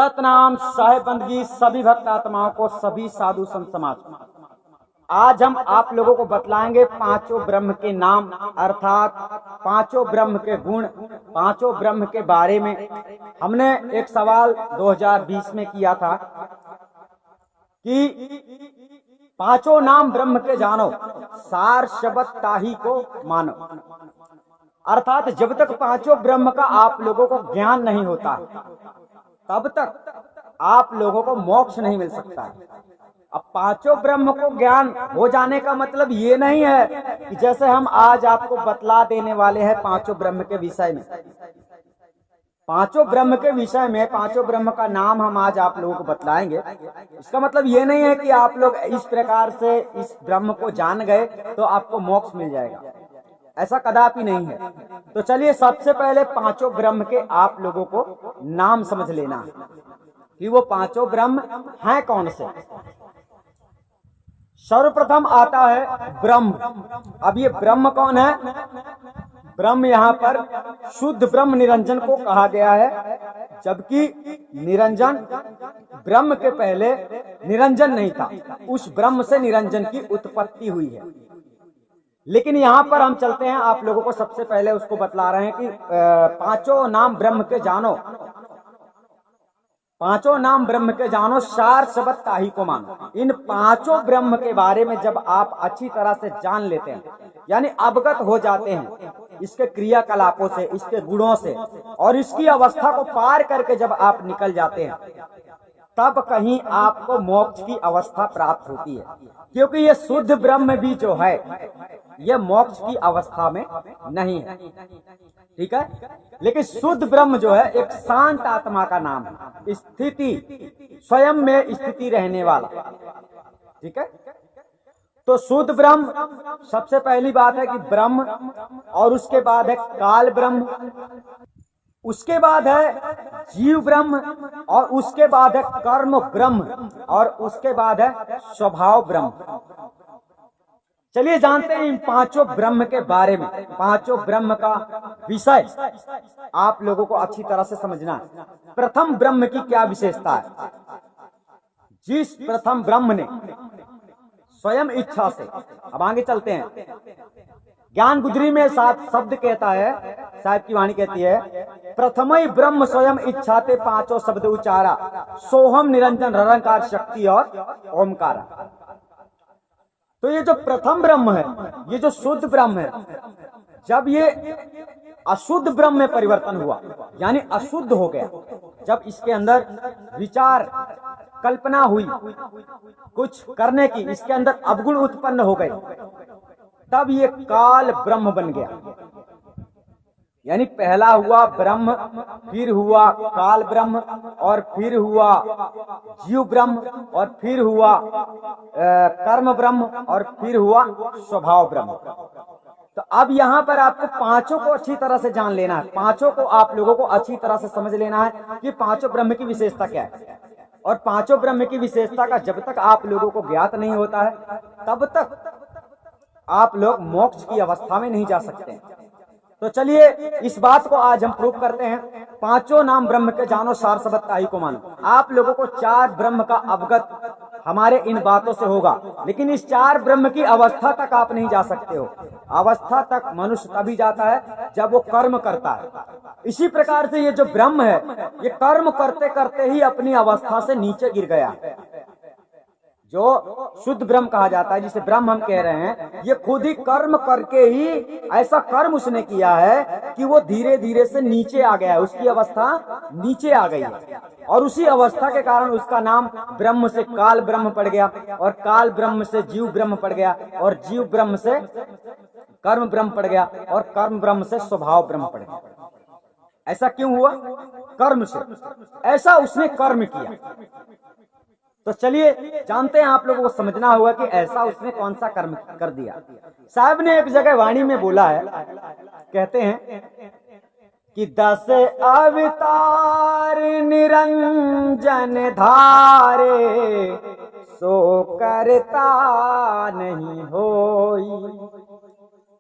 सतनाम साहेब बंदगी सभी भक्त आत्माओं को, सभी साधु संत समाज को। आज हम आप लोगों को बतलाएंगे पांचों ब्रह्म के नाम, अर्थात पांचों ब्रह्म के गुण, पांचों ब्रह्म के बारे में। हमने एक सवाल 2020 में किया था कि पांचों नाम ब्रह्म के जानो, सार शब्द ताही को मानो। अर्थात जब तक पांचों ब्रह्म का आप लोगों को ज्ञान नहीं होता है, तब तक आप लोगों को मोक्ष नहीं मिल सकता है। अब पांचों ब्रह्म को ज्ञान हो जाने का मतलब ये नहीं है कि जैसे हम आज आपको बतला देने वाले हैं पांचों ब्रह्म के विषय में, पांचों ब्रह्म के विषय में, पांचों ब्रह्म का नाम हम आज आप लोगों को बतलाएंगे। इसका मतलब ये नहीं है कि आप लोग इस प्रकार से इस ब्रह्म को जान गए तो आपको मोक्ष मिल जाएगा, ऐसा कदापि नहीं है। तो चलिए सबसे पहले पांचों ब्रह्म के आप लोगों को नाम समझ लेना है कि वो पांचों ब्रह्म हैं कौन से। सर्वप्रथम आता है ब्रह्म। अब ये ब्रह्म कौन है? ब्रह्म यहाँ पर शुद्ध ब्रह्म निरंजन को कहा गया है, जबकि निरंजन ब्रह्म के पहले निरंजन नहीं था, उस ब्रह्म से निरंजन की उत्पत्ति हुई है। लेकिन यहाँ पर हम चलते हैं, आप लोगों को सबसे पहले उसको बतला रहे हैं कि पांचों नाम ब्रह्म के जानो, पांचों नाम ब्रह्म के जानो, सार शब्द ताही को मानो। इन पांचों ब्रह्म के बारे में जब आप अच्छी तरह से जान लेते हैं, यानी अवगत हो जाते हैं इसके क्रियाकलापों से, इसके गुणों से, और इसकी अवस्था को पार करके जब आप निकल जाते हैं, तब कहीं आपको मोक्ष की अवस्था प्राप्त होती है। क्योंकि ये शुद्ध ब्रह्म भी जो है ये मोक्ष की अवस्था में नहीं है, ठीक है। लेकिन शुद्ध ब्रह्म जो है एक शांत आत्मा का नाम है, स्थिति, स्वयं में स्थिति रहने वाला, ठीक है। तो शुद्ध ब्रह्म सबसे पहली बात है कि ब्रह्म, और उसके बाद है काल ब्रह्म, उसके बाद है जीव ब्रह्म, और उसके बाद है कर्म ब्रह्म, और उसके बाद है स्वभाव ब्रह्म। चलिए जानते हैं इन पांचों ब्रह्म के बारे में। पांचों ब्रह्म का विषय आप लोगों को अच्छी तरह से समझना है। प्रथम ब्रह्म की क्या विशेषता है? जिस प्रथम ब्रह्म ने स्वयं इच्छा से, अब आगे चलते हैं, ज्ञान गुदरी में साथ शब्द कहता है, साहिब की वाणी कहती है, प्रथम ब्रह्म स्वयं इच्छाते पांचों शब्द उचारा, सोहम निरंजन निरंकार शक्ति और ओमकार। तो ये जो प्रथम ब्रह्म है, ये जो शुद्ध ब्रह्म है, जब ये अशुद्ध ब्रह्म में परिवर्तन हुआ, यानी अशुद्ध हो गया, जब इसके अंदर विचार कल्पना हुई कुछ करने की, इसके अंदर अवगुण उत्पन्न हो गए, तब ये काल ब्रह्म बन गया। यानी पहला हुआ ब्रह्म, फिर हुआ काल ब्रह्म, और फिर हुआ जीव ब्रह्म, और फिर हुआ कर्म ब्रह्म, और फिर हुआ स्वभाव ब्रह्म। तो अब यहाँ पर आपको पांचों को अच्छी तरह से जान लेना है, पांचों को आप लोगों को अच्छी तरह से समझ लेना है कि पांचों ब्रह्म की विशेषता क्या है। और पांचों ब्रह्म की विशेषता का जब तक आप लोगों को ज्ञात नहीं होता है, तब तक आप लोग मोक्ष की अवस्था में नहीं जा सकते। तो चलिए इस बात को आज हम प्रूव करते हैं। पांचों नाम ब्रह्म के जानो, सार शब्द ताही को मानो। आप लोगों को चार ब्रह्म का अवगत हमारे इन बातों से होगा, लेकिन इस चार ब्रह्म की अवस्था तक आप नहीं जा सकते हो। अवस्था तक मनुष्य तभी जाता है जब वो कर्म करता है। इसी प्रकार से ये जो ब्रह्म है, ये कर्म करते करते ही अपनी अवस्था से नीचे गिर गया। जो शुद्ध ब्रह्म कहा जाता है, जिसे ब्रह्म हम कह रहे हैं, ये खुद ही कर्म करके ही ऐसा कर्म उसने किया है कि वो धीरे धीरे से नीचे आ गया है, उसकी अवस्था नीचे आ गई है। और उसी अवस्था के कारण उसका नाम ब्रह्म से काल ब्रह्म पड़ गया, और काल ब्रह्म से जीव ब्रह्म पड़ गया, और जीव ब्रह्म से कर्म ब्रह्म पड़ गया, और कर्म ब्रह्म से स्वभाव ब्रह्म पड़ गया। ऐसा क्यों हुआ? कर्म से, ऐसा उसने कर्म किया। तो चलिए जानते हैं, आप लोगों को समझना होगा कि ऐसा उसने कौन सा कर्म कर दिया। साहब ने एक जगह वाणी में बोला है, कहते हैं कि 10 अवतार निरंजन धारे, सो करता नहीं होई,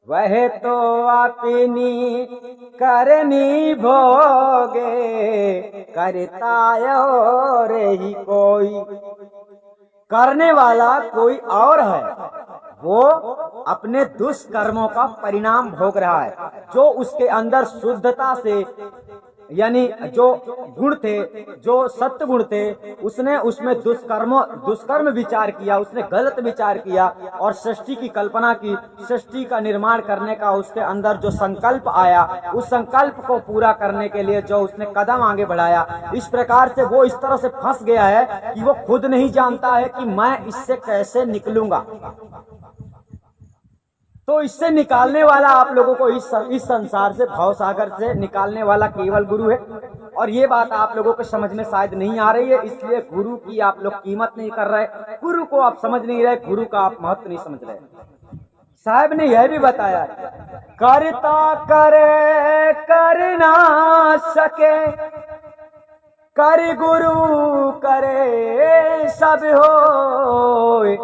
वह तो अपनी करनी भोगे, करता और ही कोई, करने वाला कोई और है, वो अपने दुष्कर्मों का परिणाम भोग रहा है। जो उसके अंदर शुद्धता से, यानी जो गुण थे, जो सत्य गुण थे, उसने उसमें दुष्कर्म विचार किया, उसने गलत विचार किया और सृष्टि की कल्पना की, सृष्टि का निर्माण करने का उसके अंदर जो संकल्प आया, उस संकल्प को पूरा करने के लिए जो उसने कदम आगे बढ़ाया, इस प्रकार से वो इस तरह से फंस गया है कि वो खुद नहीं जानता है कि मैं इससे कैसे निकलूंगा। तो इससे निकालने वाला आप लोगों को इस संसार से, भव सागर से निकालने वाला केवल गुरु है। और ये बात आप लोगों को समझ में शायद नहीं आ रही है, इसलिए गुरु की आप लोग कीमत नहीं कर रहे, गुरु को आप समझ नहीं रहे, गुरु का आप महत्व नहीं समझ रहे। साहब ने यह भी बताया, करता करे कर ना सके, कर गुरु करे सब होए,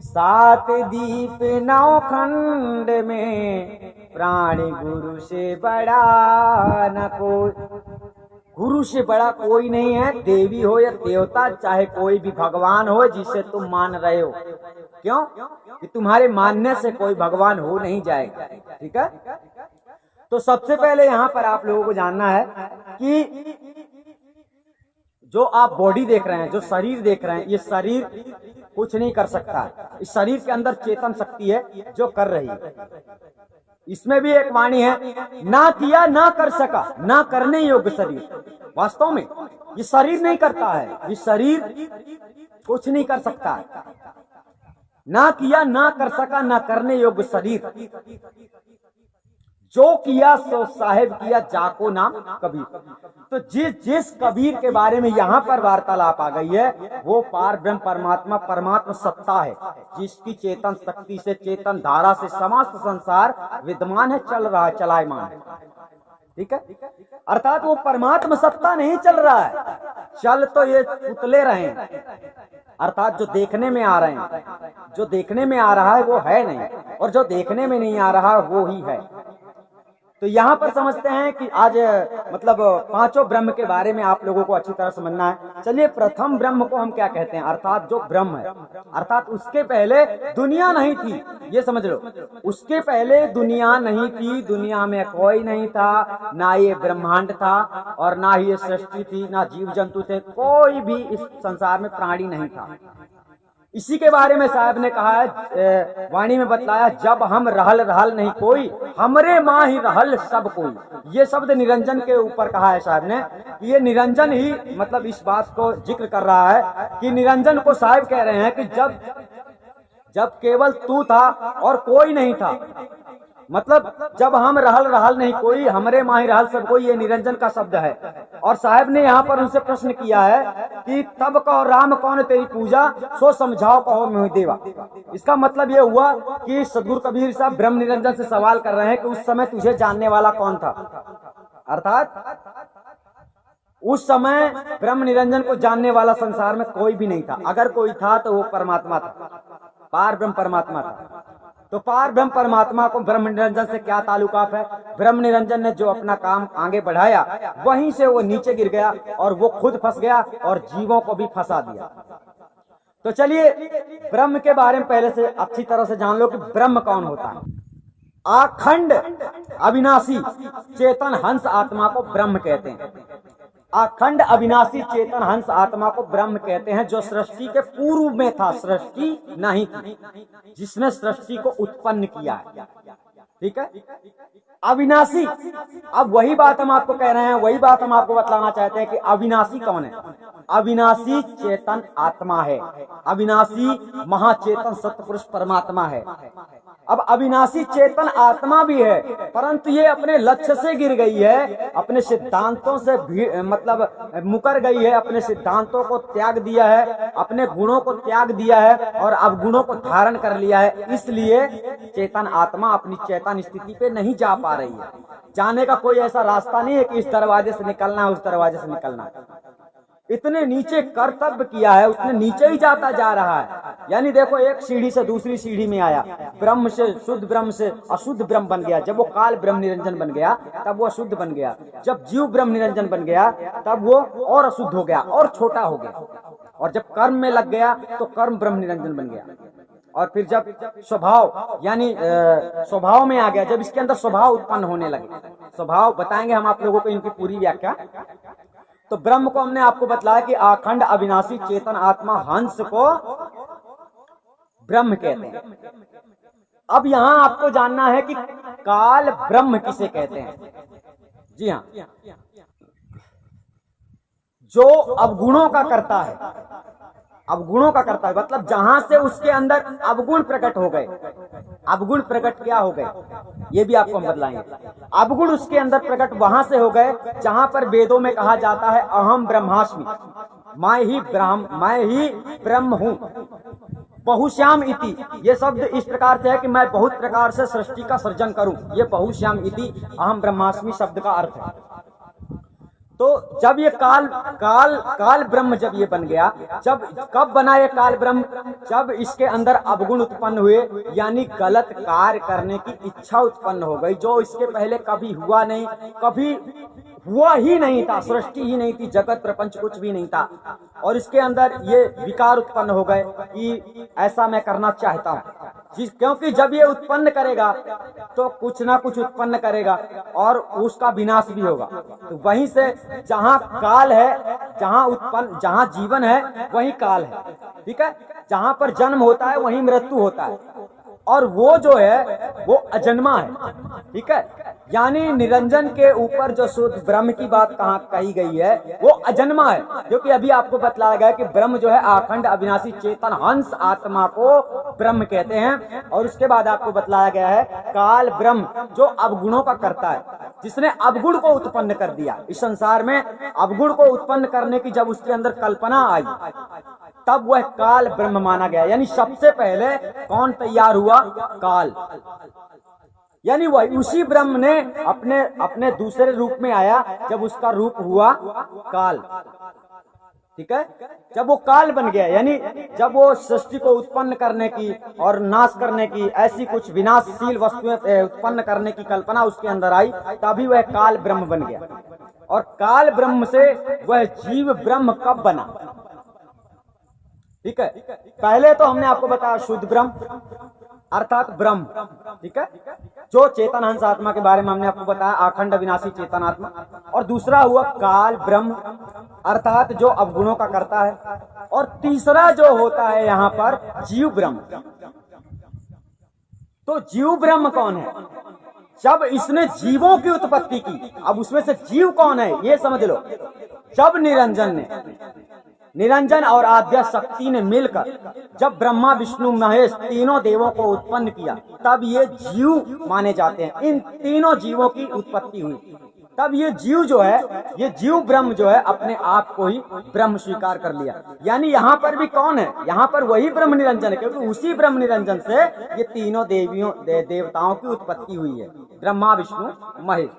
सात दीप नौ खंड में प्राणी गुरु से बड़ा न कोई। गुरु से बड़ा कोई नहीं है, देवी हो या देवता, चाहे कोई भी भगवान हो जिसे तुम मान रहे हो। क्यों? कि तुम्हारे मानने से कोई भगवान हो नहीं जाएगा। ठीक है, तो सबसे पहले यहाँ पर आप लोगों को जानना है कि जो आप बॉडी देख रहे हैं, जो शरीर देख रहे हैं, ये शरीर कुछ नहीं कर सकता है। इस शरीर के अंदर चेतन शक्ति है जो कर रही है। इसमें भी एक वाणी है, ना किया ना कर सका, ना करने योग्य शरीर। वास्तव में ये शरीर नहीं करता है, ये शरीर कुछ नहीं कर सकता है। ना किया ना कर सका, ना करने योग्य शरीर, जो किया सो साहेब किया, जाको नाम कबीर। तो जिस कबीर के बारे में यहाँ पर वार्तालाप आ गई है, वो पार ब्रह्म परमात्मा, परमात्मा सत्ता है, जिसकी चेतन शक्ति से, चेतन धारा से समस्त संसार विद्यमान है, चल रहा है, चलायमान है। ठीक है, अर्थात वो परमात्मा सत्ता नहीं चल रहा है, चल तो ये पुतले रहे हैं, अर्थात जो देखने में आ रहे हैं, जो देखने में आ रहा है वो है नहीं, और जो देखने में नहीं आ रहा वो ही है। तो यहाँ पर समझते हैं कि आज मतलब पांचों ब्रह्म के बारे में आप लोगों को अच्छी तरह समझना है। चलिए, प्रथम ब्रह्म को हम क्या कहते हैं, अर्थात जो ब्रह्म है, अर्थात उसके पहले दुनिया नहीं थी, ये समझ लो। उसके पहले दुनिया नहीं थी, दुनिया में कोई नहीं था, ना ये ब्रह्मांड था और ना ही ये सृष्टि थी, ना जीव जंतु थे, कोई भी इस संसार में प्राणी नहीं था। इसी के बारे में साहब ने कहा है, वाणी में बतलाया, जब हम रहल रहल नहीं कोई, हमरे माँ ही रहल सब कोई। ये शब्द निरंजन के ऊपर कहा है साहब ने, कि ये निरंजन ही मतलब इस बात को जिक्र कर रहा है कि निरंजन को साहब कह रहे हैं कि जब केवल तू था और कोई नहीं था, मतलब जब हम रहल रहल नहीं कोई, हमरे माही रहल सब कोई, ये निरंजन का शब्द है। और साहब ने यहाँ पर उनसे प्रश्न किया है कि तब कहो राम कौन तेरी पूजा, सो समझाओ कहो मोहि देवा। इसका मतलब ये हुआ कि सदगुरु कबीर साहब ब्रह्म निरंजन से सवाल कर रहे हैं कि उस समय तुझे जानने वाला कौन था, अर्थात उस समय ब्रह्म निरंजन को जानने वाला संसार में कोई भी नहीं था। अगर कोई था तो वो परमात्मा था, पार ब्रह्म परमात्मा था। तो पार ब्रह्म परमात्मा को ब्रह्म निरंजन से क्या ताल्लुकात है? ब्रह्म निरंजन ने जो अपना काम आगे बढ़ाया, वहीं से वो नीचे गिर गया और वो खुद फंस गया और जीवों को भी फंसा दिया। तो चलिए, ब्रह्म के बारे में पहले से अच्छी तरह से जान लो कि ब्रह्म कौन होता है। अखंड अविनाशी चेतन हंस आत्मा को ब्रह्म कहते हैं। अखंड अविनाशी चेतन हंस आत्मा को ब्रह्म कहते हैं, जो सृष्टि के पूर्व में था, सृष्टि नहीं थी, जिसने सृष्टि को उत्पन्न किया है। ठीक है, अविनाशी। अब वही बात हम आपको कह रहे हैं, वही बात हम आपको बतलाना चाहते हैं कि अविनाशी कौन है। अविनाशी चेतन आत्मा है, अविनाशी महाचेतन सत्पुरुष परमात्मा है। अब अविनाशी चेतन आत्मा भी है, परंतु ये अपने लक्ष्य से गिर गई है, अपने सिद्धांतों से मतलब मुकर गई है, अपने सिद्धांतों को त्याग दिया है, अपने गुणों को त्याग दिया है और अब गुणों को धारण कर लिया है। इसलिए चेतन आत्मा अपनी चेतन स्थिति पे नहीं जा पा रही है। जाने का कोई ऐसा रास्ता नहीं है कि इस दरवाजे से निकलना है, उस दरवाजे से निकलना है। इतने नीचे कर्तव्य किया है, उतने नीचे ही जाता जा रहा है। यानी देखो, एक सीढ़ी से दूसरी सीढ़ी में आया, ब्रह्म से शुद्ध ब्रह्म से अशुद्ध ब्रह्म बन गया। जब वो काल ब्रह्म निरंजन बन गया तब वो अशुद्ध बन गया। जब जीव ब्रह्म निरंजन बन गया तब वो और अशुद्ध हो गया और छोटा हो गया। और जब कर्म में लग गया तो कर्म ब्रह्म निरंजन बन गया। और फिर जब स्वभाव यानी स्वभाव में आ गया, जब इसके अंदर स्वभाव उत्पन्न होने लगे, स्वभाव बताएंगे हम आप लोगों को इनकी पूरी व्याख्या। तो ब्रह्म को हमने आपको बताया कि अखंड अविनाशी चेतन आत्मा हंस को ब्रह्म कहते हैं। अब यहां आपको जानना है कि काल ब्रह्म किसे कहते हैं। जी हाँ, जो अवगुणों का करता है, अवगुणों का करता है मतलब जहां से उसके अंदर अवगुण प्रकट हो गए। अवगुण प्रकट क्या हो गए ये भी आपको हम बतलाएंगे। अवगुण उसके अंदर प्रकट वहां से हो गए जहां पर वेदों में कहा जाता है अहम ब्रह्मास्मि, मैं ही ब्रह्म हूं। बहुश्याम इति, ये शब्द इस प्रकार से है कि मैं बहुत प्रकार से सृष्टि का सृजन करूं। ये बहुश्याम इति अहम ब्रह्मास्मि शब्द का अर्थ है। तो जब ये काल ब्रह्म जब ये बन गया, जब कब बना ये काल ब्रह्म, जब इसके अंदर अवगुण उत्पन्न हुए, यानी गलत कार्य करने की इच्छा उत्पन्न हो गई, जो इसके पहले कभी हुआ नहीं, कभी हुआ ही नहीं था, सृष्टि ही नहीं थी, जगत प्रपंच कुछ भी नहीं था। और इसके अंदर ये विकार उत्पन्न हो गए कि ऐसा मैं करना चाहता हूँ। क्योंकि जब ये उत्पन्न करेगा तो कुछ ना कुछ उत्पन्न करेगा और उसका विनाश भी होगा। तो वहीं से जहाँ काल है, जहाँ जीवन है वहीं काल है, ठीक है। जहाँ पर जन्म होता है वहीं मृत्यु होता है। और वो जो है वो अजन्मा है, ठीक है। यानी निरंजन के ऊपर जो शुद्ध ब्रह्म की बात कहाँ कही गई है वो अजन्मा है, क्योंकि अभी आपको बतलाया गया कि ब्रह्म जो है अखंड अविनाशी चेतन हंस आत्मा को ब्रह्म कहते हैं। और उसके बाद आपको बतलाया गया है काल ब्रह्म जो अवगुणों का करता है, जिसने अवगुण को उत्पन्न कर दिया। इस संसार में अवगुण को उत्पन्न करने की जब उसके अंदर कल्पना आई तब वह काल ब्रह्म माना गया। यानी सबसे पहले कौन तैयार हुआ? काल। यानी वही उसी ब्रह्म ने अपने दूसरे रूप में आया जब उसका रूप हुआ काल, ठीक है। जब वो काल बन गया, यानी जब वो सृष्टि को उत्पन्न करने की और नाश करने की, ऐसी कुछ विनाशशील वस्तुएं उत्पन्न करने की कल्पना उसके अंदर आई, तभी वह काल ब्रह्म बन गया। और काल ब्रह्म से वह जीव ब्रह्म कब बना? ठीक है, पहले तो हमने आपको बताया शुद्ध ब्रह्म अर्थात ब्रह्म, ठीक है, जो चेतन हंस आत्मा के बारे में हमने आपको बताया, अखंड अविनाशी चेतन आत्मा। और दूसरा हुआ काल ब्रह्म अर्थात जो अवगुणों का करता है। और तीसरा जो होता है यहाँ पर जीव ब्रह्म। तो जीव ब्रह्म कौन है? जब इसने जीवों की उत्पत्ति की, अब उसमें से जीव कौन है ये समझ लो। जब निरंजन और आद्या शक्ति ने मिलकर जब ब्रह्मा विष्णु महेश तीनों देवों को उत्पन्न किया, तब ये जीव माने जाते हैं। इन तीनों जीवों की उत्पत्ति हुई, तब ये जीव जो है, ये जीव ब्रह्म जो है अपने आप को ही ब्रह्म स्वीकार कर लिया। यानी यहाँ पर भी कौन है? यहाँ पर वही ब्रह्म निरंजन है, क्योंकि उसी ब्रह्म निरंजन से ये तीनों देवताओं की उत्पत्ति हुई है, ब्रह्मा विष्णु महेश।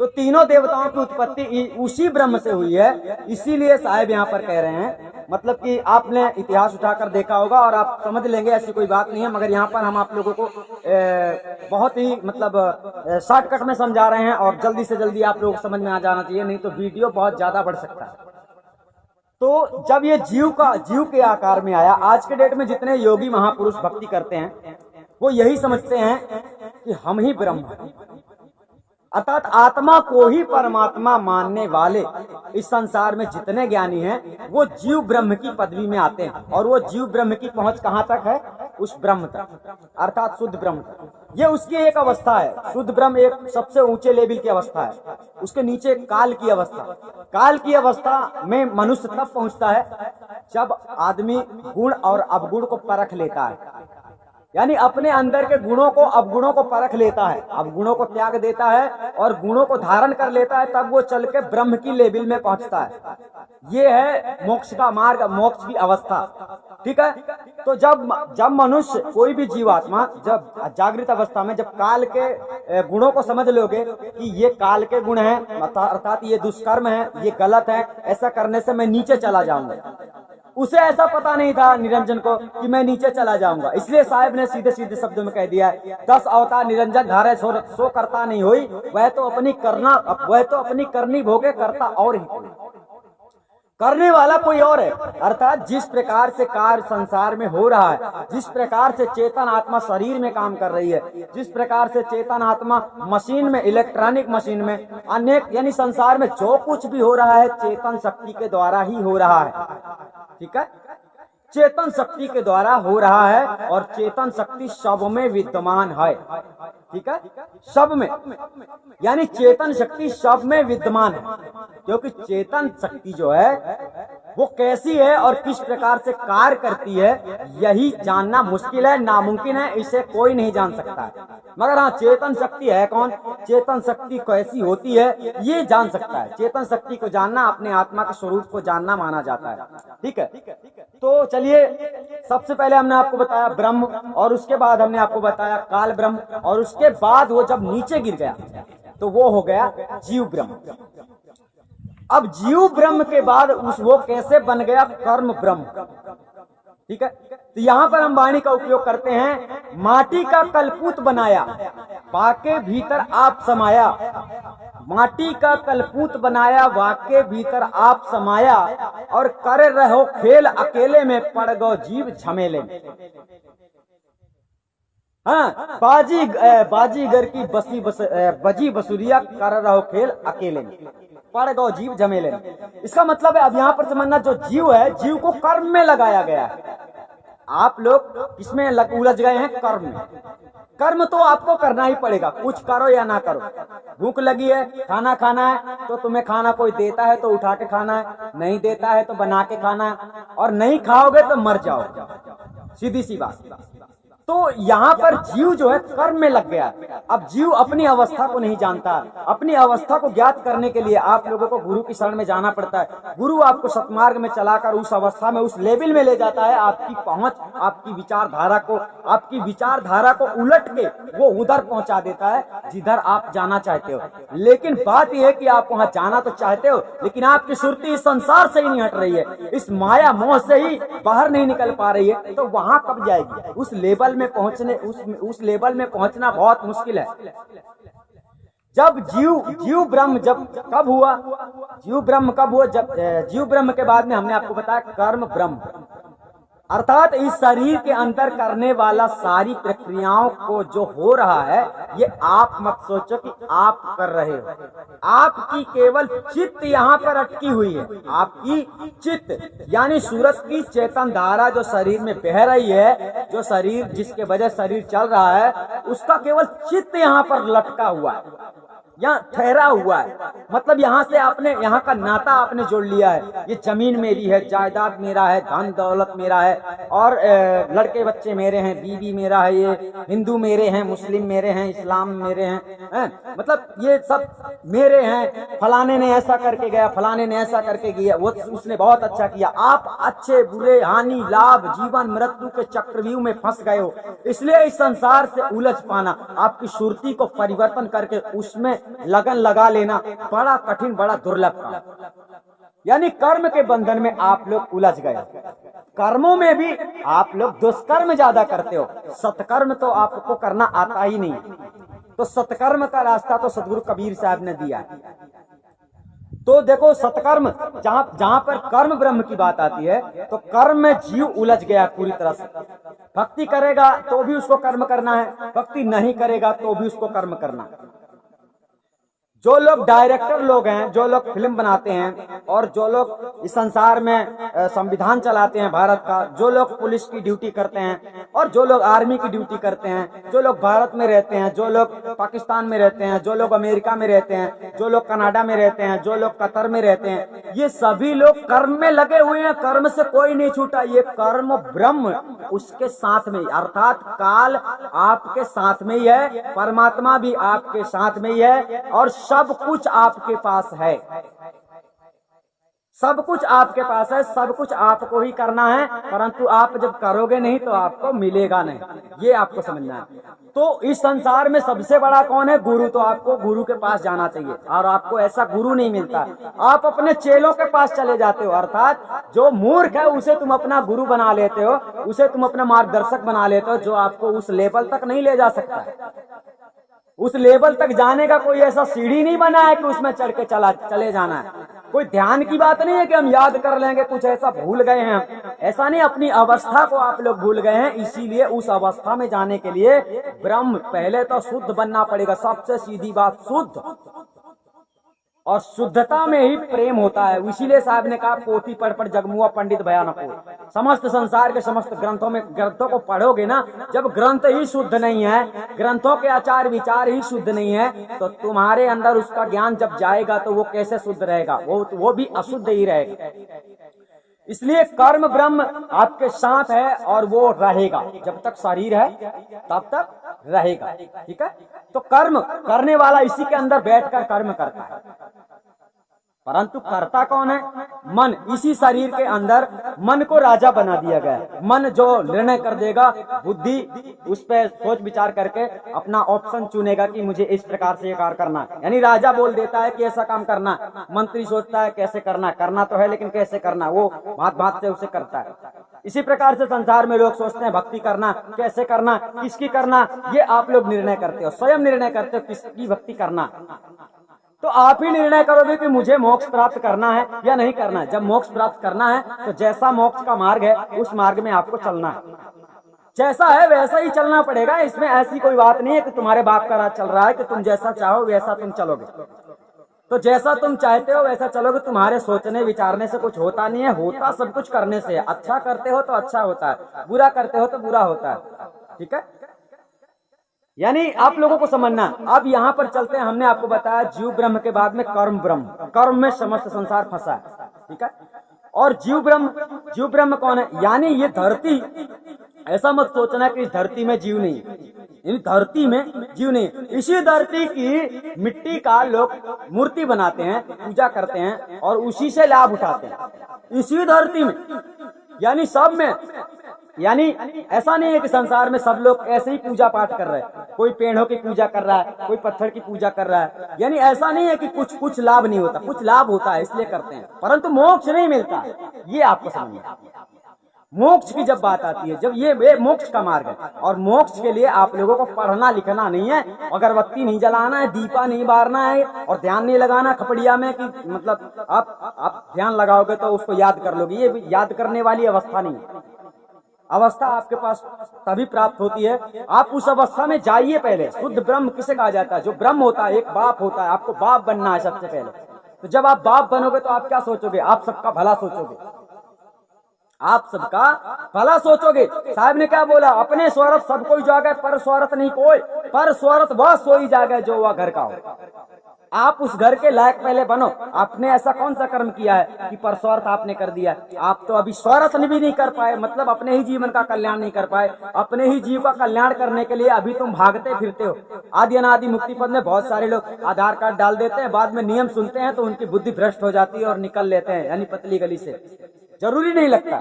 तो तीनों देवताओं की उत्पत्ति उसी ब्रह्म से हुई है। इसीलिए साहब यहाँ पर कह रहे हैं, मतलब कि आपने इतिहास उठाकर देखा होगा और आप समझ लेंगे, ऐसी कोई बात नहीं है। मगर यहाँ पर हम आप लोगों को बहुत ही मतलब शॉर्टकट में समझा रहे हैं और जल्दी से जल्दी आप लोगों को समझ में आ जाना चाहिए, नहीं तो वीडियो बहुत ज्यादा बढ़ सकता है। तो जब ये जीव के आकार में आया, आज के डेट में जितने योगी महापुरुष भक्ति करते हैं वो यही समझते हैं कि हम ही ब्रह्म हैं, अर्थात आत्मा को ही परमात्मा मानने वाले इस संसार में जितने ज्ञानी हैं वो जीव ब्रह्म की पदवी में आते हैं। और वो जीव ब्रह्म की पहुंच कहाँ तक है? उस ब्रह्म तक, अर्थात शुद्ध ब्रह्म तक। ये उसकी एक अवस्था है। शुद्ध ब्रह्म एक सबसे ऊंचे लेवल की अवस्था है। उसके नीचे काल की अवस्था। काल की अवस्था में मनुष्य तब पहुंचता है जब आदमी गुण और अवगुण को परख लेता है। यानी अपने अंदर के गुणों को, अवगुणों को परख लेता है, अवगुणों को त्याग देता है और गुणों को धारण कर लेता है, तब वो चल के ब्रह्म की लेवल में पहुंचता है। ये है मोक्ष का मार्ग, मोक्ष की अवस्था। ठीक है। तो जब मनुष्य, कोई भी जीवात्मा जब जागृत अवस्था में, जब काल के गुणों को समझ लोगे कि ये काल के गुण हैं, अर्थात ये दुष्कर्म है, ये गलत है, ऐसा करने से मैं नीचे चला जाऊंगा। उसे ऐसा पता नहीं था निरंजन को कि मैं नीचे चला जाऊंगा, इसलिए साहब ने सीधे सीधे शब्दों में कह दिया है, 10 अवतार निरंजन धारे सो करता नहीं हुई, वह तो अपनी करनी भोगे, करता और ही कोई, करने वाला कोई और है। अर्थात जिस प्रकार से कार्य संसार में हो रहा है, जिस प्रकार से चेतन आत्मा शरीर में काम कर रही है, जिस प्रकार से चेतन आत्मा मशीन में, इलेक्ट्रॉनिक मशीन में, अनेक, यानी संसार में जो कुछ भी हो रहा है चेतन शक्ति के द्वारा ही हो रहा है। ठीक है। चेतन शक्ति के द्वारा हो रहा है और चेतन शक्ति सब में विद्यमान है। ठीक है। सब में, यानी चेतन शक्ति सब में विद्यमान है, क्योंकि चेतन शक्ति जो है वो कैसी है और किस प्रकार से कार्य करती है, यही जानना मुश्किल है, नामुमकिन है, इसे कोई नहीं जान सकता है। मगर हाँ, चेतन शक्ति है कौन, चेतन शक्ति कैसी होती है, ये जान सकता है। चेतन शक्ति को जानना अपने आत्मा के स्वरूप को जानना माना जाता है। ठीक है। तो चलिए, सबसे पहले हमने आपको बताया ब्रह्म, और उसके बाद हमने आपको बताया काल ब्रह्म, और उसके बाद वो जब नीचे गिर गया तो वो हो गया जीव ब्रह्म। अब जीव ब्रह्म के बाद वो कैसे बन गया कर्म ब्रह्म। ठीक है। तो यहाँ पर हम वाणी का उपयोग करते हैं, माटी का कलपूत बनाया, वाके भीतर आप समाया। माटी का कलपूत बनाया, वाके भीतर आप समाया, और कर रहो खेल अकेले में, पड़ गो जीव झमेले में। हाँ, बाजीगर की बजी बसुरिया, कर रहो खेल अकेले में, पड़ गो जीव झमेले में। इसका मतलब है, अब यहाँ पर समझना, जो जीव है, जीव को कर्म में लगाया गया है। आप लोग किसमें उलझ गए हैं? कर्म में। कर्म तो आपको करना ही पड़ेगा, कुछ करो या ना करो। भूख लगी है, खाना खाना है, तो तुम्हें खाना कोई देता है तो उठा के खाना है, नहीं देता है तो बना के खाना है, और नहीं खाओगे तो मर जाओगे। सीधी सी बात। तो यहाँ पर जीव जो है कर्म में लग गया। अब जीव अपनी अवस्था को नहीं जानता। अपनी अवस्था को ज्ञात करने के लिए आप लोगों को गुरु की शरण में जाना पड़ता है। गुरु आपको सतमार्ग में चलाकर उस अवस्था में, उस लेवल में ले जाता है। आपकी पहुंच, आपकी विचारधारा को उलट के वो उधर पहुंचा देता है जिधर आप जाना चाहते हो। लेकिन बात यह है कि आप वहां जाना तो चाहते हो, लेकिन आपकी सुरती इस संसार से ही नहीं हट रही है, इस माया मोह से ही बाहर नहीं निकल पा रही है। तो वहां कब जाएगी? उस लेवल में पहुंचने, उस लेवल में पहुंचना बहुत मुश्किल है। जब जीव ब्रह्म कब हुआ? जीव ब्रह्म कब हुआ? जब जीव ब्रह्म के बाद में हमने आपको बताया कर्म ब्रह्म, अर्थात इस शरीर के अंदर करने वाला सारी प्रक्रियाओं को जो हो रहा है, ये आप मत सोचो कि आप कर रहे हो। आपकी केवल चित्त यहाँ पर अटकी हुई है। आपकी चित्त यानी सूरज की चेतन धारा जो शरीर में बह रही है, जो शरीर, जिसके वजह शरीर चल रहा है, उसका केवल चित्त यहाँ पर लटका हुआ है, यहाँ ठहरा हुआ है। मतलब यहाँ से आपने, यहाँ का नाता आपने जोड़ लिया है। ये जमीन मेरी है, जायदाद मेरा है, धन दौलत मेरा है, और लड़के बच्चे मेरे हैं, बीवी मेरा है, ये हिंदू मेरे हैं, मुस्लिम मेरे हैं, इस्लाम मेरे हैं, मतलब ये सब मेरे हैं। फलाने ने ऐसा करके गया, फलाने ने ऐसा करके गया, वो उसने बहुत अच्छा किया। आप अच्छे बुरे, हानि लाभ, जीवन मृत्यु के चक्रव्यूह में फंस गए हो। इसलिए इस संसार से उलझ पाना, आपकी सुरती को परिवर्तन करके उसमें लगन लगा लेना बड़ा कठिन, बड़ा दुर्लभ काम। यानी कर्म के बंधन में आप लोग उलझ गए। कर्मों में भी आप लोग दुष्कर्म ज्यादा करते हो, सत्कर्म तो आपको करना आता ही नहीं। तो सत्कर्म का रास्ता तो सदगुरु कबीर साहब ने दिया है। तो देखो, सत्कर्म, जहां पर कर्म ब्रह्म की बात आती है, तो कर्म में जीव उलझ गया पूरी तरह से। भक्ति करेगा तो भी उसको कर्म करना है, भक्ति नहीं करेगा तो भी उसको कर्म करना है। जो लोग डायरेक्टर लोग हैं, जो लोग फिल्म बनाते हैं और जो लोग इस संसार में संविधान चलाते हैं भारत का, जो लोग पुलिस की ड्यूटी करते हैं और जो लोग आर्मी की ड्यूटी करते हैं, जो लोग भारत में रहते हैं, जो लोग पाकिस्तान में रहते हैं, जो लोग अमेरिका में रहते हैं, जो लोग कनाडा में रहते हैं, जो लोग कतर में रहते हैं, ये सभी लोग कर्म में लगे हुए हैं। कर्म से कोई नहीं छूटा। ये कर्म ब्रह्म उसके साथ में, अर्थात काल आपके साथ में ही है, परमात्मा भी आपके साथ में ही है और सब कुछ आपके पास है। सब कुछ आपके पास है, सब कुछ आपको ही करना है, परंतु आप जब करोगे नहीं तो आपको मिलेगा नहीं। ये आपको समझना है। तो इस संसार में सबसे बड़ा कौन है? गुरु। तो आपको गुरु के पास जाना चाहिए और आपको ऐसा गुरु नहीं मिलता। आप अपने चेलों के पास चले जाते हो, अर्थात जो मूर्ख है उसे तुम अपना गुरु बना लेते हो, उसे तुम अपना मार्गदर्शक बना लेते हो, जो आपको उस लेवल तक नहीं ले जा सकता। उस लेवल तक जाने का कोई ऐसा सीढ़ी नहीं बना है कि उसमें चढ़ के चले जाना है। कोई ध्यान की बात नहीं है कि हम याद कर लेंगे, कुछ ऐसा भूल गए हैं, ऐसा नहीं। अपनी अवस्था को आप लोग भूल गए हैं। इसीलिए उस अवस्था में जाने के लिए ब्रह्म पहले तो शुद्ध बनना पड़ेगा। सबसे सीधी बात, शुद्ध। और शुद्धता में ही प्रेम होता है। इसीलिए साहब ने कहा, पोथी पढ़ पढ़ जगमुआ पंडित भयानक हो। समस्त संसार के समस्त ग्रंथों को पढ़ोगे ना, जब ग्रंथ ही शुद्ध नहीं है, ग्रंथों के आचार विचार ही शुद्ध नहीं है, तो तुम्हारे अंदर उसका ज्ञान जब जाएगा तो वो कैसे शुद्ध रहेगा? वो भी अशुद्ध ही रहेगा। इसलिए कर्म ब्रह्म आपके साथ है और वो रहेगा जब तक शरीर है, तब तक रहेगा। ठीक है। तो कर्म करने वाला इसी के अंदर बैठकर कर्म करता है, परंतु करता कौन है? मन। इसी शरीर के अंदर मन को राजा बना दिया गया है। मन जो निर्णय कर देगा, बुद्धि उस पर सोच विचार करके अपना ऑप्शन चुनेगा कि मुझे इस प्रकार से ये कार्य करना है। यानी राजा बोल देता है कि ऐसा काम करना, मंत्री सोचता है कैसे करना, करना तो है लेकिन कैसे करना, वो भात भात से उसे करता है। इसी प्रकार से संसार में लोग सोचते हैं भक्ति करना, कैसे करना, किसकी करना, ये आप लोग निर्णय करते हो, स्वयं निर्णय करते हो किसकी भक्ति करना। तो आप ही निर्णय करोगे कि मुझे मोक्ष प्राप्त करना है या नहीं करना है। जब मोक्ष प्राप्त करना है तो जैसा मोक्ष का मार्ग है उस मार्ग में आपको चलना है। जैसा है वैसा ही चलना पड़ेगा। इसमें ऐसी कोई बात नहीं है कि तुम्हारे बाप का राज चल रहा है कि तुम जैसा चाहो वैसा तुम चलोगे। तो जैसा तुम चाहते हो वैसा चलोगे। तुम्हारे सोचने विचारने से कुछ होता नहीं है, होता सब कुछ करने से है। अच्छा करते हो तो अच्छा होता है, बुरा करते हो तो बुरा होता है। ठीक है। यानी आप लोगों को समझना। अब यहाँ पर चलते हैं। हमने आपको बताया जीव ब्रह्म के बाद में कर्म ब्रह्म। कर्म में समस्त संसार फंसा है। ठीक है। और जीव ब्रह्म कौन है? यानी ये धरती, ऐसा मत सोचना कि इस धरती में जीव नहीं, इन धरती में जीव नहीं। इसी धरती की मिट्टी का लोग मूर्ति बनाते हैं, पूजा करते हैं और उसी से लाभ उठाते हैं। इसी धरती में, यानी सब में। यानी ऐसा नहीं है कि संसार में सब लोग ऐसे ही पूजा पाठ कर रहे हैं। कोई पेड़ों की पूजा कर रहा है, कोई पत्थर की पूजा कर रहा है। यानी ऐसा नहीं है कि कुछ लाभ नहीं होता, कुछ लाभ होता है इसलिए करते हैं, परंतु मोक्ष नहीं मिलता। ये आपको समझना। मोक्ष की जब बात आती है, जब ये मोक्ष का मार्ग है, और मोक्ष के लिए आप लोगों को पढ़ना लिखना नहीं है, अगरबत्ती नहीं जलाना है, दीपा नहीं बारना है और ध्यान नहीं लगाना खपड़िया में कि मतलब आप ध्यान लगाओगे तो उसको याद कर लोगे। ये याद करने वाली अवस्था नहीं है। अवस्था आपके पास तभी प्राप्त होती है, आप उस अवस्था में जाइए पहले। शुद्ध ब्रह्म किसे कहा जाता है? जो ब्रह्म होता है, एक बाप होता है। आपको बाप बनना है सबसे पहले। तो जब आप बाप बनोगे तो आप क्या सोचोगे? आप सबका भला सोचोगे, आप सबका भला सोचोगे। साहब ने क्या बोला? अपने स्वार्थ सब कोई जागे, पर स्वार्थ नहीं कोई। पर स्वार्थ वह सोई जागे जो वह घर का हो। आप उस घर के लायक पहले बनो। आपने ऐसा कौन सा कर्म किया है कि पर स्वार्थ आपने कर दिया? आप तो अभी स्वार्थ भी नहीं कर पाए, मतलब अपने ही जीवन का कल्याण नहीं कर पाए। अपने ही जीव का कल्याण करने के लिए अभी तुम भागते फिरते हो। आदि अनादि मुक्ति पद में बहुत सारे लोग आधार कार्ड डाल देते हैं, बाद में नियम सुनते हैं तो उनकी बुद्धि भ्रष्ट हो जाती है और निकल लेते हैं, यानी पतली गली से। जरूरी नहीं लगता।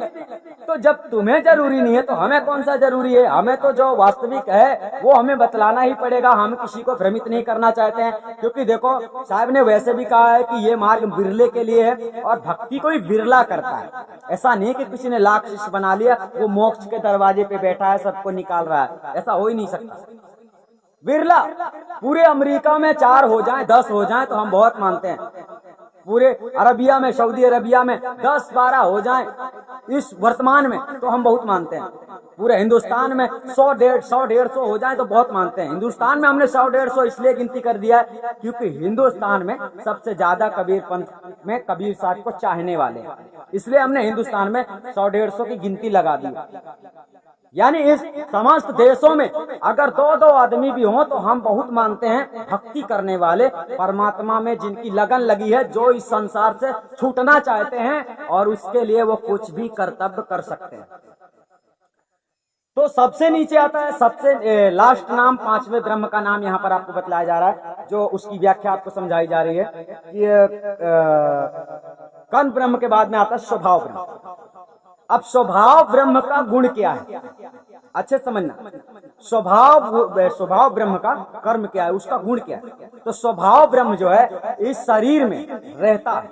तो जब तुम्हें जरूरी नहीं है तो हमें कौन सा जरूरी है? हमें तो जो वास्तविक है वो हमें बतलाना ही पड़ेगा। हम किसी को भ्रमित नहीं करना चाहते हैं, क्योंकि देखो साहब ने वैसे भी कहा है कि ये मार्ग बिरले के लिए है और भक्ति कोई बिरला करता है। ऐसा नहीं कि किसी ने लाख शिष्य बना लिया, वो मोक्ष के दरवाजे पे बैठा है सबको निकाल रहा है, ऐसा हो ही नहीं सकता। बिरला। पूरे अमेरिका में 4 हो जाएं 10 हो जाएं तो हम बहुत मानते हैं, पूरे अरबिया में, सऊदी अरबिया में 10-12 हो जाएं इस वर्तमान में तो हम बहुत मानते हैं। पूरे हिंदुस्तान में 100-150 हो जाए तो बहुत मानते हैं। हिंदुस्तान में हमने 100-150 इसलिए गिनती कर दिया है क्योंकि हिंदुस्तान में सबसे ज्यादा कबीर पंथ में कबीर साहब को चाहने वाले हैं, इसलिए हमने हिंदुस्तान में 100-150 की गिनती लगा दी। यानी इस समस्त देशों में अगर 2-2 आदमी भी हों तो हम बहुत मानते हैं भक्ति करने वाले, परमात्मा में जिनकी लगन लगी है, जो इस संसार से छूटना चाहते हैं और उसके लिए वो कुछ भी कर्तव्य कर सकते हैं। तो सबसे नीचे आता है सबसे लास्ट नाम, 5वें ब्रह्म का नाम यहाँ पर आपको बतलाया जा रहा है, जो उसकी व्याख्या आपको समझाई जा रही है कि कर्म ब्रह्म के बाद में आता है स्वभाव ब्रह्म। अब स्वभाव ब्रह्म का गुण क्या है, अच्छे समझना। स्वभाव ब्रह्म का कर्म क्या है, उसका गुण क्या है। तो स्वभाव ब्रह्म जो है इस शरीर में रहता है,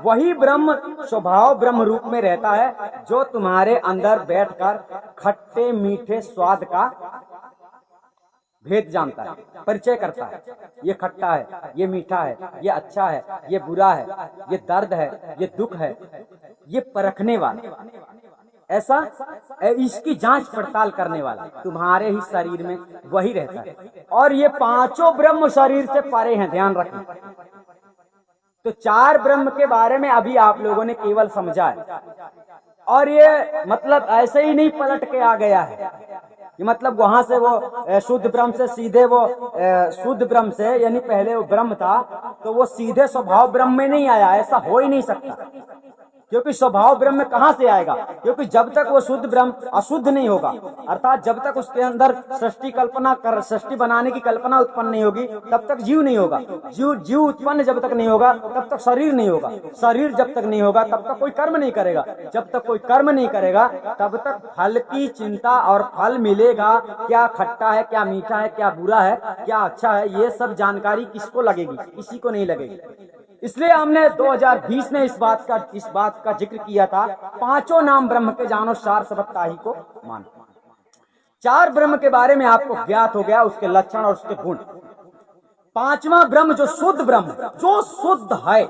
वही ब्रह्म स्वभाव ब्रह्म रूप में रहता है जो तुम्हारे अंदर बैठकर खट्टे मीठे स्वाद का भेद जानता है, परिचय करता है। ये खट्टा है, ये मीठा है, ये अच्छा है, ये बुरा है, ये दर्द है, ये दुख है, ये परखने वाला, ऐसा इसकी जांच पड़ताल करने वाला तुम्हारे ही शरीर में वही रहता है। और ये 5 ब्रह्म शरीर से परे हैं, ध्यान रखना। तो 4 ब्रह्म के बारे में अभी आप लोगों ने केवल समझा है, और ये मतलब ऐसे ही नहीं पलट के आ गया है। ये मतलब वहां से वो शुद्ध ब्रह्म से सीधे वो शुद्ध ब्रह्म से, यानी पहले वो ब्रह्म था तो वो सीधे स्वभाव ब्रह्म में नहीं आया, ऐसा हो ही नहीं सकता। क्योंकि स्वभाव ब्रह्म में कहां से आएगा, क्योंकि जब तक वो शुद्ध ब्रह्म अशुद्ध नहीं होगा, अर्थात जब तक उसके अंदर सृष्टि बनाने की कल्पना उत्पन्न नहीं होगी तब तक जीव नहीं होगा। जीव उत्पन्न जब तक नहीं होगा तब तक शरीर नहीं होगा। शरीर जब तक नहीं होगा तब तक कोई कर्म नहीं करेगा। जब तक कोई कर्म नहीं करेगा तब तक फल की चिंता, और फल मिलेगा क्या खट्टा है, क्या मीठा है, क्या बुरा है, क्या अच्छा है, ये सब जानकारी किसको लगेगी, किसी को नहीं लगेगी। इसलिए हमने 2020 में इस बात का जिक्र किया था, 5 नाम ब्रह्म के जानो सार सबत ताही को मानो। 4 ब्रह्म के बारे में आपको ज्ञात हो गया, उसके लक्षण और उसके गुण। 5वां ब्रह्म जो शुद्ध ब्रह्म, जो शुद्ध है,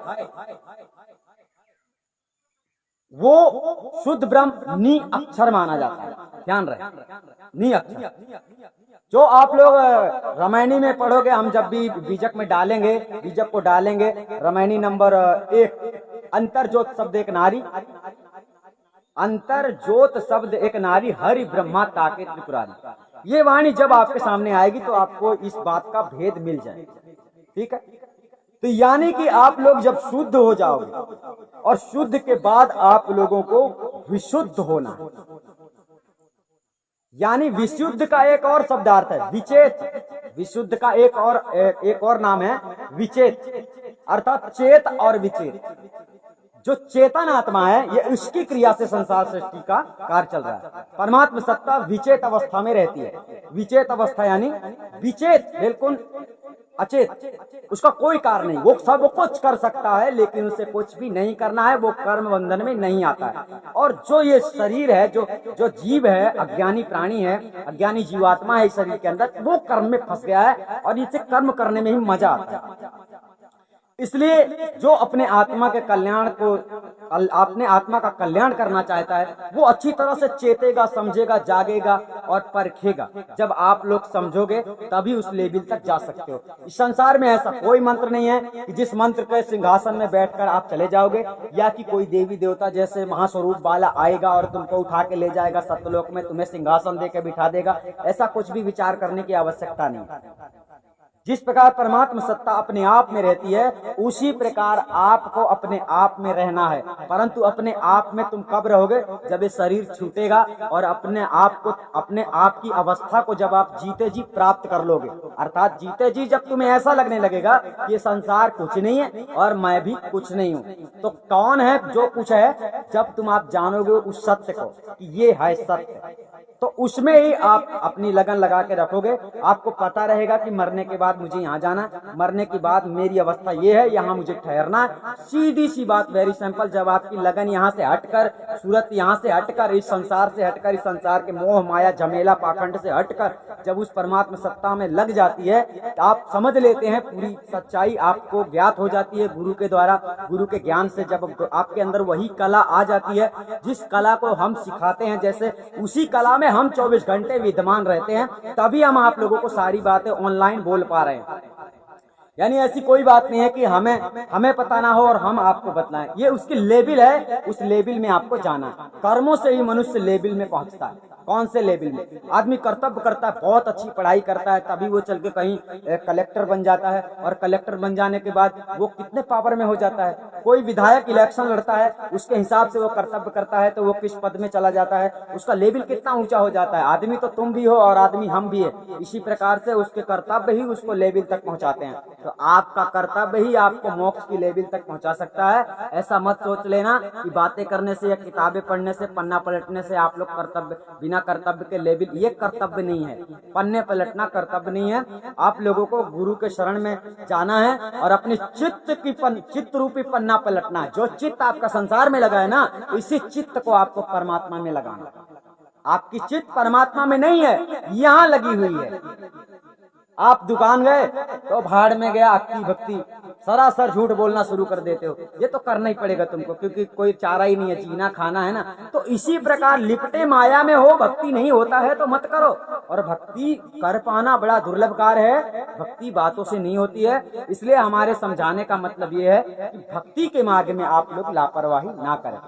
वो शुद्ध ब्रह्म नी अक्षर माना जाता है। ध्यान रहे, नी अक्षर जो आप लोग रामायणी में पढ़ोगे, हम जब भी बीजक में डालेंगे, बीजक को डालेंगे, रामायणी नंबर 1, अंतर्ज्योत शब्द एक नारी, अंतर्ज्योत शब्द एक नारी, हरि ब्रह्मा ताके त्रिपुरारी। ये वाणी जब आपके सामने आएगी तो आपको इस बात का भेद मिल जाए, ठीक है। तो यानी कि आप लोग जब शुद्ध हो जाओगे, और शुद्ध के बाद आप लोगों को विशुद्ध होना है। यानी विशुद्ध का एक और शब्दार्थ है विचेत। विशुद्ध का एक और नाम है विचेत, अर्थात चेत और विचेत। जो चेतन आत्मा है, ये उसकी क्रिया से संसार सृष्टि का कार्य चल रहा है। परमात्मा सत्ता विचेत अवस्था में रहती है। विचेत अवस्था यानी विचेत, बिल्कुल अचेत, उसका कोई कार्य नहीं, वो सब कुछ कर सकता है लेकिन उसे कुछ भी नहीं करना है, वो कर्म बंधन में नहीं आता है। और जो ये शरीर है, जो जीव है, अज्ञानी प्राणी है, अज्ञानी जीवात्मा है इस शरीर के अंदर, वो कर्म में फंस गया है और इसे कर्म करने में ही मजा आता है। इसलिए जो अपने आत्मा के कल्याण को, अपने आत्मा का कल्याण करना चाहता है, वो अच्छी तरह से चेतेगा, समझेगा, जागेगा और परखेगा। जब आप लोग समझोगे तभी उस लेवल तक जा सकते हो। इस संसार में ऐसा कोई मंत्र नहीं है कि जिस मंत्र के सिंहासन में बैठकर आप चले जाओगे, या कि कोई देवी देवता जैसे महास्वरूप वाला आएगा और तुमको उठा के ले जाएगा सत्यलोक में, तुम्हें सिंहासन देकर बिठा देगा। ऐसा कुछ भी विचार करने की आवश्यकता नहीं। जिस प्रकार परमात्मा सत्ता अपने आप में रहती है, उसी प्रकार आपको अपने आप में रहना है। परंतु अपने आप में तुम कब रहोगे? जब ये शरीर छूटेगा और अपने आप की अवस्था को जब आप जीते जी प्राप्त कर लोगे, अर्थात जीते जी जब तुम्हें ऐसा लगने लगेगा कि ये संसार कुछ नहीं है और मैं भी कुछ नहीं हूँ। तो कौन है जो कुछ है? जब तुम आप जानोगे उस सत्य को कि ये है सत्य, तो उसमें ही आप अपनी लगन लगा के रखोगे। आपको पता रहेगा कि मरने के बाद मुझे यहाँ जाना, मरने के बाद मेरी अवस्था ये है, यहाँ मुझे ठहरना है। सीधी सी बात, वेरी सिंपल। जब आपकी लगन यहाँ से हटकर, सूरत यहाँ से हटकर, इस संसार से हटकर, इस संसार के मोह माया झमेला पाखंड से हटकर जब उस परमात्मा सत्ता में लग जाती है, तो आप समझ लेते हैं पूरी सच्चाई आपको ज्ञात हो जाती है गुरु के द्वारा। गुरु के ज्ञान से जब आपके अंदर वही कला आ जाती है, जिस कला को हम सिखाते हैं, जैसे उसी कला में हम 24 घंटे विद्यमान रहते हैं, तभी हम आप लोगों को सारी बातें ऑनलाइन बोल पा रहे हैं। यानी ऐसी कोई बात नहीं है कि हमें पता ना हो और हम आपको बतलाएं। ये उसकी लेवल है, उस लेवल में आपको जाना है। कर्मों से ही मनुष्य लेवल में पहुंचता है। कौन से लेवल में? आदमी कर्तव्य करता है, बहुत अच्छी पढ़ाई करता है, तभी वो चल के कहीं कलेक्टर बन जाता है, और कलेक्टर बन जाने के बाद वो कितने पावर में हो जाता है। कोई विधायक इलेक्शन लड़ता है, उसके हिसाब से वो कर्तव्य करता है तो वो किस पद में चला जाता है, उसका लेवल कितना ऊंचा हो जाता है। आदमी तो तुम भी हो और आदमी हम भी है, इसी प्रकार से उसके कर्तव्य ही उसको लेवल तक पहुंचाते हैं। तो आपका कर्तव्य ही आपको मोक्ष की लेवल तक पहुंचा सकता है। ऐसा मत सोच लेना कि बातें करने से या किताबें पढ़ने से, पन्ना पलटने से आप लोग कर्तव्य, बिना कर्तव्य के लेवल, ये कर्तव्य नहीं है। पन्ने पलटना कर्तव्य नहीं है। आप लोगों को गुरु के शरण में जाना है और अपने चित्त रूपी पन्ना पलटना है। जो चित्त आपका संसार में लगा है ना, इसी चित्त को आपको परमात्मा में लगाना। आपकी चित्त परमात्मा में नहीं है, यहाँ लगी हुई है। आप दुकान गए तो भाड़ में गया अक्ति भक्ति, सरासर झूठ बोलना शुरू कर देते हो। ये तो करना ही पड़ेगा तुमको, क्योंकि कोई चारा ही नहीं है, जीना खाना है ना। तो इसी प्रकार लिपटे माया में हो, भक्ति नहीं होता है तो मत करो। और भक्ति कर पाना बड़ा दुर्लभ कार्य है, भक्ति बातों से नहीं होती है। इसलिए हमारे समझाने का मतलब ये है कि भक्ति के मार्ग में आप लोग लापरवाही ना करें।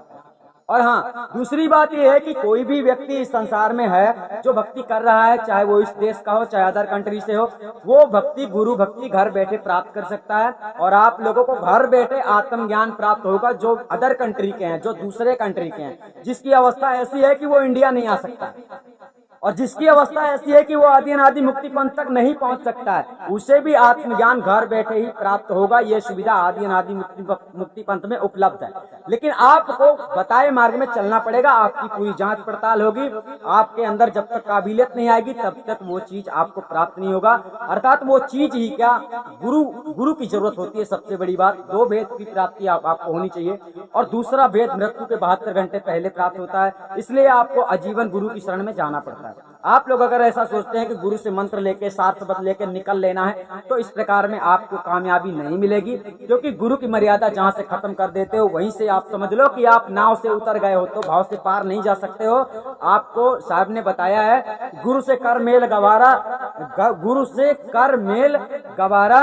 और हाँ, दूसरी बात यह है कि कोई भी व्यक्ति इस संसार में है जो भक्ति कर रहा है, चाहे वो इस देश का हो, चाहे अदर कंट्री से हो, वो भक्ति, गुरु भक्ति घर बैठे प्राप्त कर सकता है। और आप लोगों को घर बैठे आत्मज्ञान प्राप्त होगा जो अदर कंट्री के हैं, जो दूसरे कंट्री के हैं, जिसकी अवस्था ऐसी है कि वो इंडिया नहीं आ सकता, और जिसकी अवस्था ऐसी है कि वो आदि अनादि मुक्ति पंथ तक नहीं पहुंच सकता है, उसे भी आत्मज्ञान घर बैठे ही प्राप्त होगा। ये सुविधा आदि अनादि मुक्ति पंथ में उपलब्ध है। लेकिन आपको बताए मार्ग में चलना पड़ेगा। आपकी पूरी जांच पड़ताल होगी। आपके अंदर जब तक काबिलियत नहीं आएगी तब तक वो चीज आपको प्राप्त नहीं होगा। अर्थात वो चीज ही क्या, गुरु की जरूरत होती है। सबसे बड़ी बात, 2 भेद की प्राप्ति आपको होनी चाहिए, और दूसरा भेद मृत्यु के 72 घंटे पहले प्राप्त होता है। इसलिए आपको आजीवन गुरु की शरण में जाना पड़ता है। आप लोग अगर ऐसा सोचते हैं कि गुरु से मंत्र लेके, सार शब्द लेके निकल लेना है, तो इस प्रकार में आपको कामयाबी नहीं मिलेगी। क्योंकि गुरु की मर्यादा जहाँ से खत्म कर देते हो, वहीं से आप समझ लो कि आप नाव से उतर गए हो, तो भाव से पार नहीं जा सकते हो। आपको साहब ने बताया है, गुरु से कर मेल गवारा, गुरु से कर मेल गवारा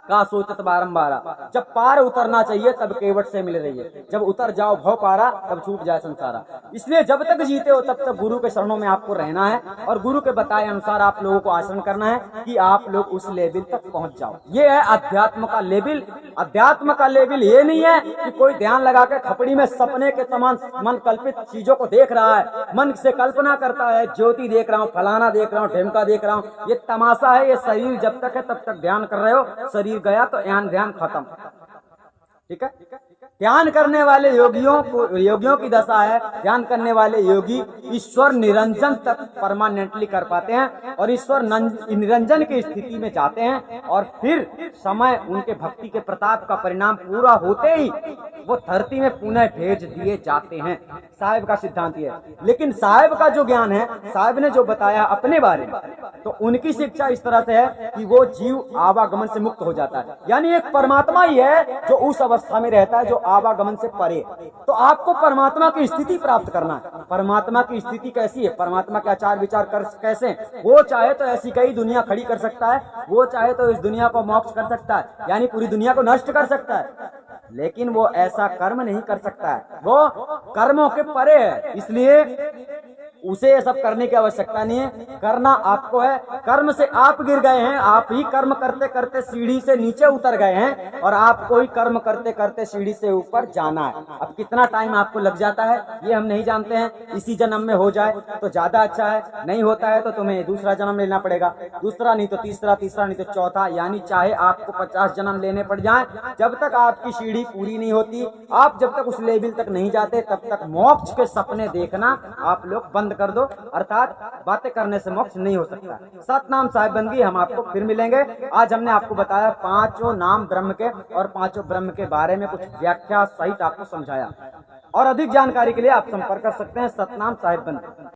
का सोचत बारंबारा। जब पार उतरना चाहिए तब केवट से मिल रही है, जब उतर जाओ भव पारा तब छूट जाए संसारा। इसलिए जब तक जीते हो तब तक गुरु के शरणों में आपको रहना है, और गुरु के बताए अनुसार आप लोगों को आचरण करना है कि आप लोग उस लेवल तक पहुंच जाओ। ये है अध्यात्म का लेवल। अध्यात्म का लेवल ये नहीं है कि कोई ध्यान लगा के खपड़ी में सपने के समान मन कल्पित चीजों को देख रहा है, मन से कल्पना करता है, ज्योति देख रहा हूँ, फलाना देख रहा हूँ, ढेमका देख रहा हूँ। ये तमाशा है। ये शरीर जब तक है तब तक ध्यान कर रहे हो, शरीर गया तो ध्यान खत्म। ठीक है। ध्यान करने वाले योगियों की दशा है, ध्यान करने वाले योगी ईश्वर निरंजन तक परमानेंटली कर पाते हैं, और ईश्वर निरंजन की स्थिति में जाते हैं, और फिर समय उनके भक्ति के प्रताप का परिणाम पूरा होते ही वो धरती में पुनः भेज दिए जाते हैं। साहिब का सिद्धांत ये है। लेकिन साहिब का जो ज्ञान है, साहिब ने जो बताया अपने बारे में, तो उनकी शिक्षा इस तरह से है कि वो जीव आवागमन से मुक्त हो जाता है। यानी एक परमात्मा ही है जो उस अवस्था में रहता है जो आवागमन से परे। तो आपको परमात्मा की स्थिति प्राप्त करना है। परमात्मा की स्थिति कैसी है, परमात्मा के आचार विचार कैसे, वो चाहे तो ऐसी कई दुनिया खड़ी कर सकता है, वो चाहे तो इस दुनिया को मोक्ष कर सकता है, यानी पूरी दुनिया को नष्ट कर सकता है। लेकिन वो ऐसा कर्म नहीं कर सकता है, वो कर्मों के परे है। इसलिए उसे ये सब करने की आवश्यकता नहीं है। करना आपको है। कर्म से आप गिर गए हैं, आप ही कर्म करते करते सीढ़ी से नीचे उतर गए हैं, और आपको ही कर्म करते करते सीढ़ी से ऊपर जाना है। अब कितना टाइम आपको लग जाता है ये हम नहीं जानते हैं। इसी जन्म में हो जाए तो ज्यादा अच्छा है, नहीं होता है तो तुम्हें दूसरा जन्म लेना पड़ेगा, दूसरा नहीं तो तीसरा, तीसरा नहीं तो चौथा, यानी चाहे आपको 50 जन्म लेने पड़ जाए। जब तक आपकी सीढ़ी पूरी नहीं होती, आप जब तक उस लेवल तक नहीं जाते, तब तक मोक्ष के सपने देखना आप लोग बंद बंद कर दो, अर्थात बातें करने से मोक्ष नहीं हो सकता। सतनाम साहिब बंदगी हम आपको फिर मिलेंगे। आज हमने आपको बताया पांचों नाम ब्रह्म के और पांचों ब्रह्म के बारे में कुछ व्याख्या सहित आपको समझाया। और अधिक जानकारी के लिए आप संपर्क कर सकते हैं सतनाम साहिब बंदगी।